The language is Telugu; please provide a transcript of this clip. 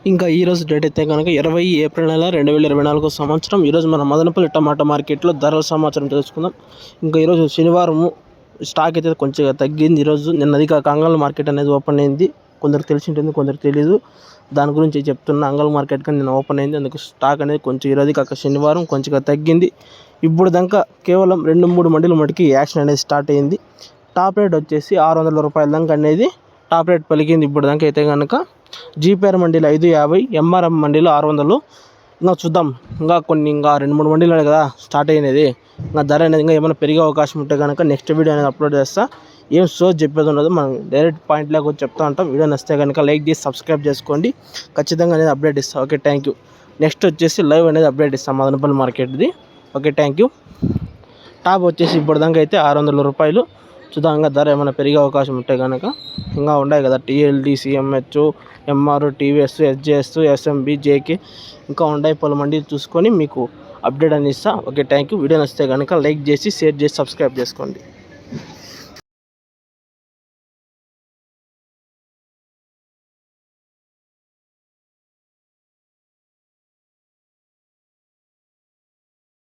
ఇంకా ఈరోజు డేట్ అయితే కనుక 20 ఏప్రిల్ నెల 2024 సంవత్సరం. ఈరోజు మన మదనపల్లి టమాటా మార్కెట్లో ధరల సమాచారం తెలుసుకుందాం. ఇంకా ఈరోజు శనివారము స్టాక్ అయితే కొంచెం తగ్గింది. ఈరోజు నిన్నది కాక అంగళ మార్కెట్ అనేది ఓపెన్ అయింది. కొందరు తెలిసి ఉంటుంది, కొందరు తెలీదు. దాని గురించి చెప్తున్నా. అంగళ మార్కెట్ కానీ నిన్న ఓపెన్ అయింది. అందుకు స్టాక్ అనేది కొంచెం ఈరోజు కాక శనివారం కొంచెం తగ్గింది. ఇప్పుడు దాకా కేవలం 2-3 మండీల మటుకి యాక్షన్ అనేది స్టార్ట్ అయింది. టాప్ రేట్ వచ్చేసి 600 రూపాయల దాకా అనేది టాప్ రేట్ పలికింది. ఇప్పుడు దాకా అయితే కనుక జీపీఆర్ మండీలో 550, ఎంఆర్ఎం మండీలో 600. ఇంకా చూద్దాం, ఇంకా 2-3 మండీలు ఉన్నాయి కదా స్టార్ట్ అయినది. ఇంకా ధర అనేది ఇంకా ఏమైనా పెరిగే అవకాశం ఉంటే కనుక నెక్స్ట్ వీడియో అనేది అప్లోడ్ చేస్తా. ఏం షోస్ చెప్పేది ఉండదు, మనం డైరెక్ట్ పాయింట్ లేకపోతే చెప్తా ఉంటాం. వీడియో నచ్చితే కనుక లైక్ చేసి సబ్స్క్రైబ్ చేసుకోండి. ఖచ్చితంగా అనేది అప్డేట్ ఇస్తాం. Okay, thank you. నెక్స్ట్ వచ్చేసి లైవ్ అనేది అప్డేట్ ఇస్తాం మదనపల్లి మార్కెట్ది. Okay, thank you. టాప్ వచ్చేసి ఇప్పటిదాకా అయితే 600 రూపాయలు. చూద్దాం ఇంకా ధర ఏమైనా పెరిగే అవకాశం ఉంటే కనుక. ఇంకా ఉన్నాయి కదా TLD, CMH, MR, TVS, SJS, SMB, JK ఇంకా ఉన్నాయి. పలు మంది చూసుకొని మీకు అప్డేట్ అని ఇస్తా. Okay, thank you. వీడియో నచ్చితే కనుక లైక్ చేసి షేర్ చేసి సబ్స్క్రైబ్ చేసుకోండి.